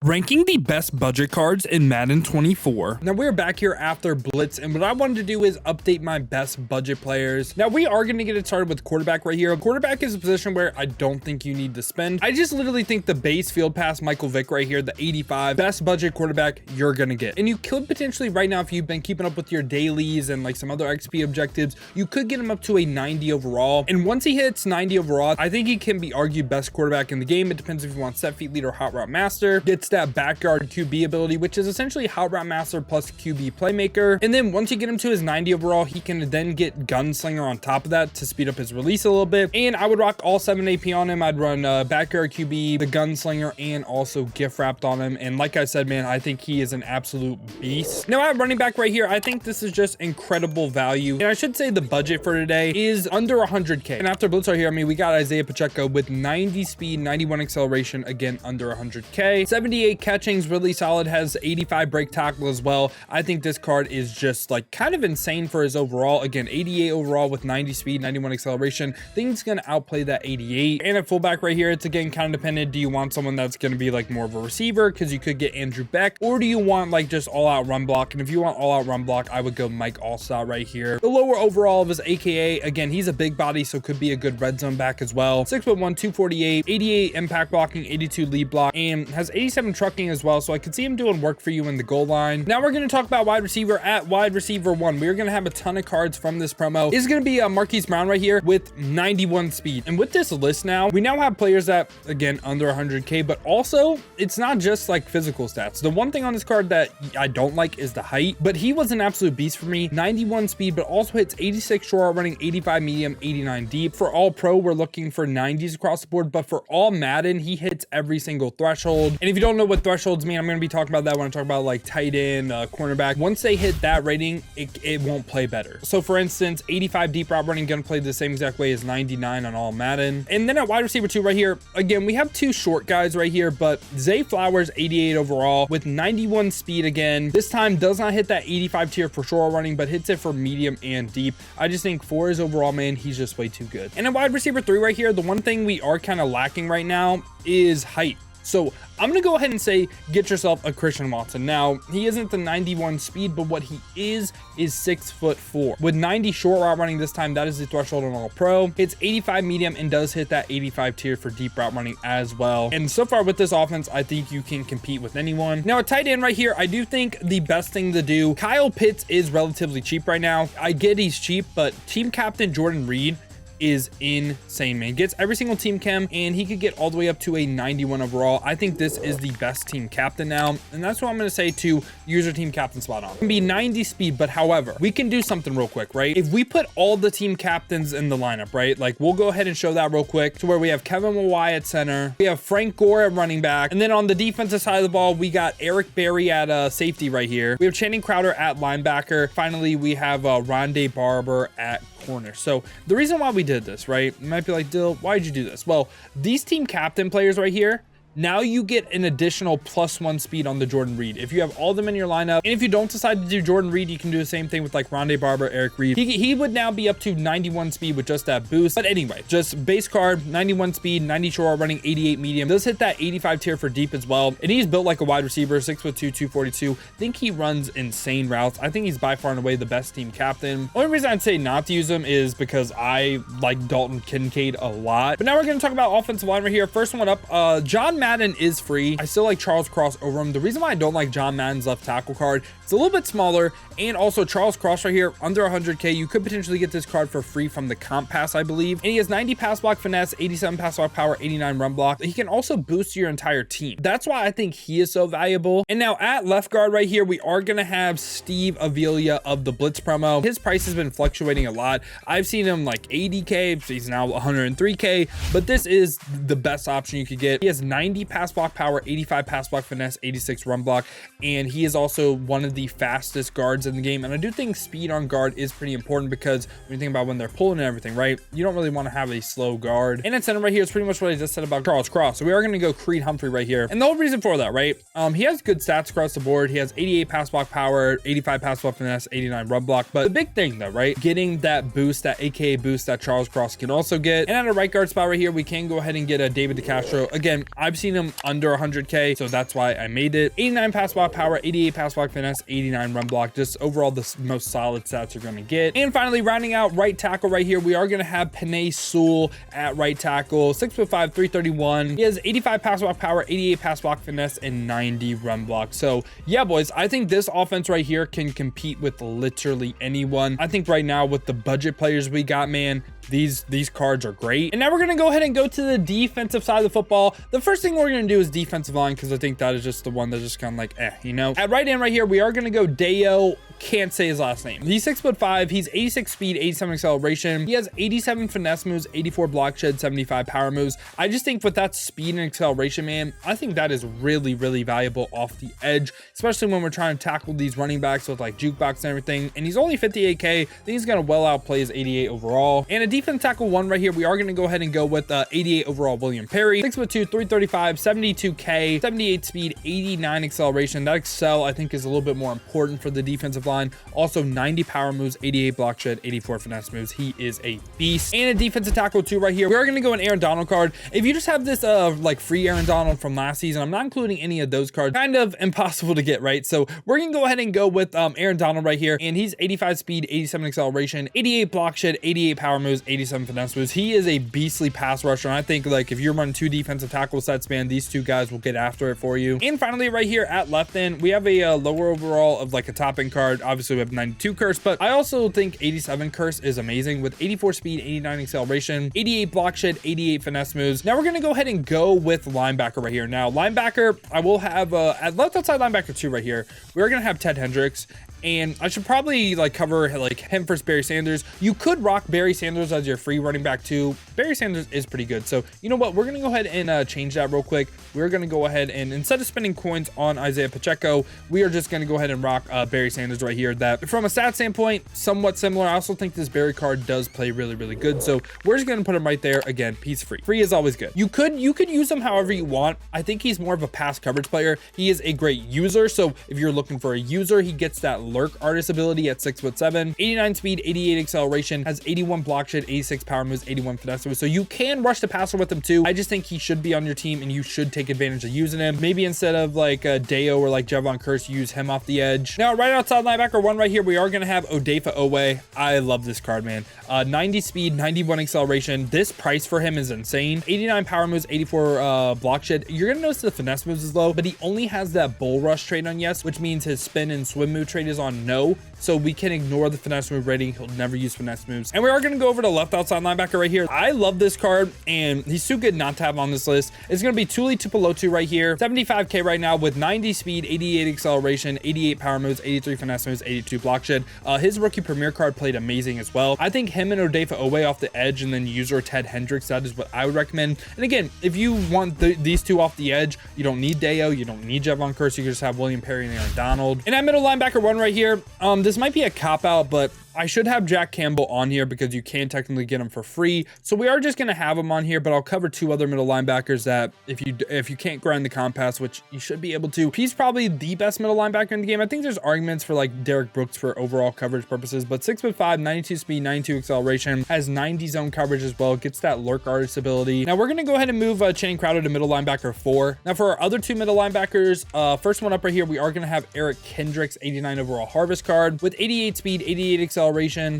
Ranking the best budget cards in Madden 24. Now we're back here after Blitz, and what I wanted to do is update my best budget players. Now we are going to get it started with quarterback right here. Quarterback is a position where I don't think you need to spend. I just literally think the base field pass Michael Vick right here, the 85, best budget quarterback you're going to get. And you could potentially right now, if you've been keeping up with your dailies and like some other XP objectives, you could get him up to a 90 overall. And once he hits 90 overall, I think he can be argued best quarterback in the game. It depends if you want set feet lead or hot route master. Gets that backyard QB ability, which is essentially hot route master plus QB playmaker. And then once you get him to his 90 overall, he can then get gunslinger on top of that to speed up his release a little bit. And I would rock all 7 AP on him. I'd run backyard QB, the gunslinger, and also gift wrapped on him. And like I said, man, I think he is an absolute beast. Now at running back right here, I think this is just incredible value. And I should say the budget for today is under 100K. And after Blitz right here, I mean, we got Isaiah Pacheco with 90 speed, 91 acceleration, again, under 100K. 78 catching's really solid, has 85 break tackle as well. I think this card is just like kind of insane for his overall. Again, 88 overall with 90 speed, 91 acceleration. I think it's going to outplay that 88. And at fullback right here, it's again kind of dependent. Do you want someone that's going to be like more of a receiver? Because you could get Andrew Beck, or do you want like just all out run block? And if you want all out run block, I would go Mike Allstott right here. The lower overall of his AKA, again, he's a big body, so could be a good red zone back as well. 6'1", 248, 88 impact blocking, 82 lead block, and has 87 trucking as well. So I could see him doing work for you in the goal line. Now we're going to talk about wide receiver. At wide receiver 1, we're going to have a ton of cards from this promo. Is going to be Marquise Brown right here with 91 speed. And with this list now, we now have players that, again, under 100K, but also it's not just like physical stats. The one thing on this card that I don't like is the height, but he was an absolute beast for me. 91 speed, but also hits 86 short running, 85 medium, 89 deep. For all pro, we're looking for 90s across the board, but for all Madden, he hits every single threshold. And if you don't know what thresholds mean, I'm going to be talking about that when I talk about like tight end, cornerback. Once they hit that rating, it won't play better. So for instance, 85 deep route running, going to play the same exact way as 99 on all Madden. And then at wide receiver 2 right here, again, we have 2 short guys right here, but Zay Flowers, 88 overall with 91 speed again. This time does not hit that 85 tier for short running, but hits it for medium and deep. I just think for his overall, man, he's just way too good. And at wide receiver 3 right here, the one thing we are kind of lacking right now is height. So I'm going to go ahead and say, get yourself a Christian Watson. Now, he isn't the 91 speed, but what he is 6'4". With 90 short route running this time, that is the threshold on all pro. Hits 85 medium and does hit that 85 tier for deep route running as well. And so far with this offense, I think you can compete with anyone. Now, a tight end right here, I do think the best thing to do, Kyle Pitts is relatively cheap right now. I get he's cheap, but team captain Jordan Reed is insane, man. Gets every single team chem, and he could get all the way up to a 91 overall. I think this is the best team captain now, and that's what I'm going to say to use your team captain spot on. It can be 90 speed, but however, we can do something real quick, right? If we put all the team captains in the lineup, right? Like, we'll go ahead and show that real quick to where we have Kevin Mawai at center, we have Frank Gore at running back, and then on the defensive side of the ball, we got Eric Berry at safety right here. We have Channing Crowder at linebacker. Finally, we have Rondé Barber at corner. So the reason why we did this, right? You might be like, Dill, why'd you do this? Well, these team captain players right here, now you get an additional +1 speed on the Jordan Reed. If you have all of them in your lineup, and if you don't decide to do Jordan Reed, you can do the same thing with like Rondé Barber, Eric Reed. He would now be up to 91 speed with just that boost. But anyway, just base card, 91 speed, 90 short running, 88 medium. Does hit that 85 tier for deep as well. And he's built like a wide receiver, 6'2", 242. I think he runs insane routes. I think he's by far and away the best team captain. Only reason I'd say not to use him is because I like Dalton Kincaid a lot. But now we're going to talk about offensive line right here. First one up, John Madden is free. I still like Charles Cross over him. The reason why I don't like John Madden's left tackle card, it's a little bit smaller, and also Charles Cross right here, under 100K. You could potentially get this card for free from the comp pass, I believe. And he has 90 pass block finesse, 87 pass block power, 89 run block. He can also boost your entire team. That's why I think he is so valuable. And now at left guard right here, we are going to have Steve Avila of the Blitz promo. His price has been fluctuating a lot. I've seen him like 80K. He's now 103K, but this is the best option you could get. He has 90 pass block power, 85 pass block finesse, 86 run block, and he is also one of the fastest guards in the game. And I do think speed on guard is pretty important, because when you think about when they're pulling and everything, right, you don't really want to have a slow guard. And at center right here is pretty much what I just said about Charles Cross. So we are going to go Creed Humphrey right here, and the whole reason for that, right, he has good stats across the board. He has 88 pass block power, 85 pass block finesse, 89 run block. But the big thing though, right, getting that boost, that AKA boost that Charles Cross can also get. And at a right guard spot right here, we can go ahead and get a David DeCastro. Again, I've seen him under 100K, so that's why I made it. 89 pass block power, 88 pass block finesse, 89 run block. Just overall the most solid stats you're going to get. And finally, rounding out right tackle right here, we are going to have Penei Sewell at right tackle. 6'5", 331. He has 85 pass block power, 88 pass block finesse, and 90 run block. So yeah, boys, I think this offense right here can compete with literally anyone. I think right now with the budget players we got, man, these cards are great. And now we're going to go ahead and go to the defensive side of the football. The first thing we're going to do is defensive line, because I think that is just the one that's just kind of like, you know. At right end right here, we are going to go Deo. Can't say his last name. He's 6'5". He's 86 speed, 87 acceleration. He has 87 finesse moves, 84 block shed, 75 power moves. I just think with that speed and acceleration, man, I think that is really, really valuable off the edge, especially when we're trying to tackle these running backs with like jukebox and everything. And he's only 58K. I think he's going to well outplay his 88 overall. And a defense tackle one right here, we are going to go ahead and go with 88 overall William Perry. 6'2", 335, 72K, 78 speed, 89 acceleration. That excel, I think, is a little bit more important for the defensive line. Also 90 power moves, 88 block shed, 84 finesse moves. He is a beast. And a defensive tackle two right here. We are going to go an Aaron Donald card. If you just have this like free Aaron Donald from last season, I'm not including any of those cards. Kind of impossible to get, right? So we're going to go ahead and go with Aaron Donald right here. And he's 85 speed, 87 acceleration, 88 block shed, 88 power moves, 87 finesse moves. He is a beastly pass rusher. And I think like if you're running two defensive tackle sets, man, these two guys will get after it for you. And finally right here at left end, we have a lower overall of like a top end card. Obviously we have 92 curse, but I also think 87 curse is amazing with 84 speed, 89 acceleration, 88 block shed, 88 finesse moves. Now we're going to go ahead and go with linebacker right here. Now linebacker, I will have at left outside linebacker two right here. We're going to have Ted Hendricks. And I should probably like cover like him versus Barry Sanders. You could rock Barry Sanders as your free running back too. Barry Sanders is pretty good. So you know what? We're going to go ahead and change that real quick. We're going to go ahead and instead of spending coins on Isaiah Pacheco, we are just going to go ahead and rock Barry Sanders right here. That from a stat standpoint, somewhat similar. I also think this Barry card does play really, really good. So we're just going to put him right there. Again, he's free. Free is always good. You could use him however you want. I think he's more of a pass coverage player. He is a great user. So if you're looking for a user, he gets that lurk artist ability at 6'7", 89 speed, 88 acceleration, has 81 block shed, 86 power moves, 81 finesse moves. So you can rush the passer with him too. I just think he should be on your team and you should take advantage of using him. Maybe instead of like Deo or like Javon Curse, use him off the edge. Now right outside linebacker one right here, we are going to have Odafe Owe. I love this card, man. 90 speed, 91 acceleration. This price for him is insane. 89 power moves, 84 block shed. You're going to notice the finesse moves is low, but he only has that bull rush trait on yes, which means his spin and swim move trait is on no. So we can ignore the finesse move rating. He'll never use finesse moves. And we are going to go over to left outside linebacker right here. I love this card and he's too good not to have on this list. It's going to be Tuli Tuipulotu right here. 75K right now with 90 speed, 88 acceleration, 88 power moves, 83 finesse moves, 82 block shed. His rookie premier card played amazing as well. I think him and Odafe Owe off the edge and then user Ted Hendricks, that is what I would recommend. And again, if you want these two off the edge, you don't need Deo, you don't need Javon Curse, you can just have William Perry and Aaron Donald. And at middle linebacker one right here, this might be a cop out, but I should have Jack Campbell on here because you can technically get him for free. So we are just going to have him on here, but I'll cover two other middle linebackers that if you can't grind the compass, which you should be able to, he's probably the best middle linebacker in the game. I think there's arguments for like Derek Brooks for overall coverage purposes, but 6'5", 92 speed, 92 acceleration, has 90 zone coverage as well, gets that lurk artist ability. Now we're going to go ahead and move Channing Crowder to middle linebacker 4. Now for our other two middle linebackers, first one up right here, we are going to have Eric Kendricks, 89 overall harvest card with 88 speed, 88 acceleration,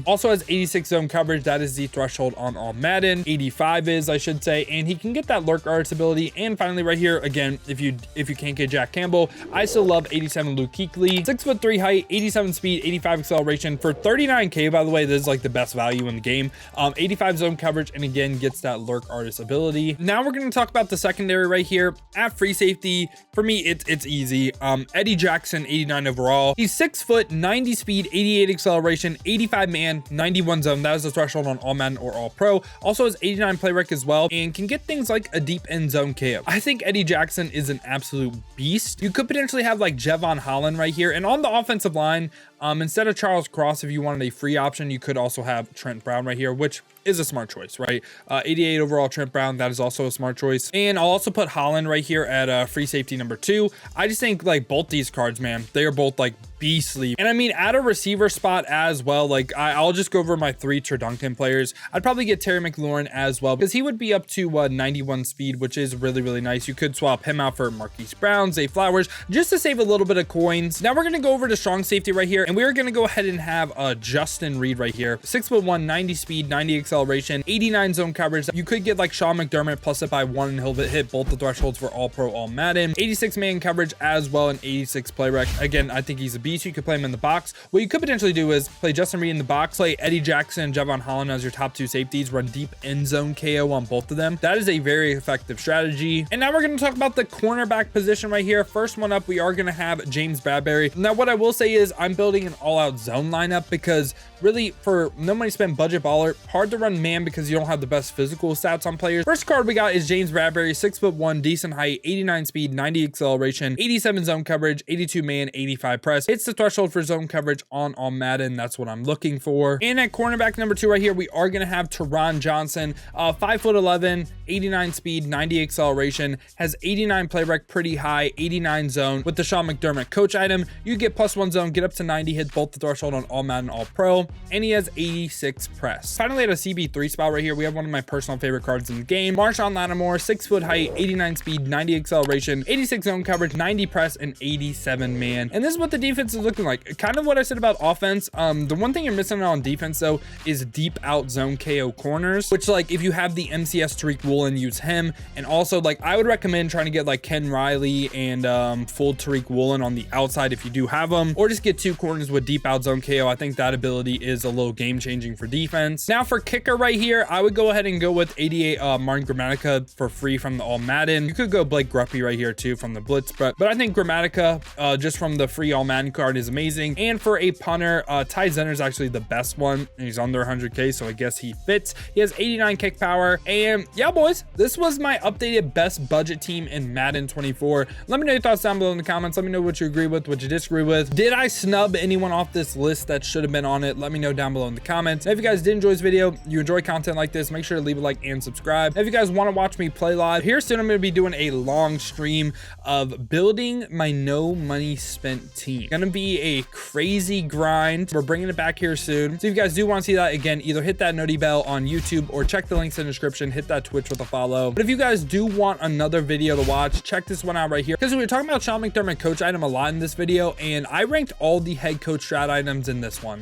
also has 86 zone coverage. That is the threshold on all Madden. 85 is, I should say, and he can get that lurk artist ability. And finally right here, again, if you can't get Jack Campbell, I still love 87 Luke Kuechly, 6'3" height, 87 speed, 85 acceleration for 39K. By the way, this is like the best value in the game. 85 zone coverage, and again gets that lurk artist ability. Now we're going to talk about the secondary right here. At free safety, for me it's easy. Eddie Jackson, 89 overall. He's 6 foot, 90 speed, 88 acceleration, 85 man, 91 zone. That is the threshold on all Madden or all pro. Also has 89 play rec as well, and can get things like a deep end zone KO. I think Eddie Jackson is an absolute beast. You could potentially have like Jevon Holland right here. And on the offensive line, Instead of Charles Cross, if you wanted a free option, you could also have Trent Brown right here, which is a smart choice, right? 88 overall Trent Brown, that is also a smart choice. And I'll also put Holland right here at free safety number 2. I just think like both these cards, man, they are both like beastly. And I mean, at a receiver spot as well, like I'll just go over my 3 Turduncan players. I'd probably get Terry McLaurin as well, because he would be up to 91 speed, which is really, really nice. You could swap him out for Marquise Brown, Zay Flowers, just to save a little bit of coins. Now we're going to go over to strong safety right here, and we're going to go ahead and have Justin Reed right here. 6'1", 90 speed, 90 acceleration, 89 zone coverage. You could get like Sean McDermott plus it by 1, and he'll hit both the thresholds for all pro, all Madden. 86 man coverage as well, and 86 play rec. Again, I think he's a beast. You could play him in the box. What you could potentially do is play Justin Reed in the box, play Eddie Jackson and Javon Holland as your top 2 safeties, run deep end zone KO on both of them. That is a very effective strategy. And now we're going to talk about the cornerback position right here. First one up, we are going to have James Bradberry. Now what I will say is I'm building an all-out zone lineup, because really for no money spent budget baller, hard to run man because you don't have the best physical stats on players. First card we got is James Bradberry, 6'1", decent height, 89 speed, 90 acceleration, 87 zone coverage, 82 man, 85 press. Hits the threshold for zone coverage on all Madden. That's what I'm looking for. And at cornerback number 2 right here, we are going to have Teron Johnson, 5'11", 89 speed, 90 acceleration, has 89 play rec, pretty high, 89 zone. With the Sean McDermott coach item, you get +1 zone, get up to 90, hit both the threshold on all Madden, all pro, and he has 86 press. Finally, at a CB3 spot right here, we have one of my personal favorite cards in the game, Marshawn Lattimore, 6 foot height, 89 speed, 90 acceleration, 86 zone coverage, 90 press, and 87 man. And this is what the defense is looking like. Kind of what I said about offense. The one thing you're missing on defense though is deep out zone KO corners, which like if you have the MCS Tariq Woolen, use him. And also like I would recommend trying to get like Ken Riley and full Tariq Woolen on the outside if you do have them, or just get 2 corners with deep out zone KO. I think that ability is a little game changing for defense. Now for kicker right here, I would go ahead and go with 88 Martin Gramatica for free from the all Madden. You could go Blake Gruppy right here too from the blitz, but I think Gramatica just from the free all Madden card is amazing. And for a punter, Ty Zenner is actually the best one, and he's under 100k, so I guess he fits. He has 89 kick power. And yeah, boys, this was my updated best budget team in Madden 24. Let me know your thoughts down below in the comments. Let me know what you agree with, what you disagree with. Did I snub anyone off this list that should have been on it? Let me know down below in the comments. And if you guys did enjoy this video, you enjoy content like this, make sure to leave a like and subscribe. If you guys want to watch me play live, here soon I'm going to be doing a long stream of building my no money spent team. Gonna be a crazy grind. We're bringing it back here soon. So if you guys do want to see that, again, either hit that noti bell on YouTube or check the links in the description, hit that Twitch with a follow. But if you guys do want another video to watch, check this one out right here, because we were talking about Sean McDermott coach item a lot in this video, and I ranked all the head coach strat items in this one.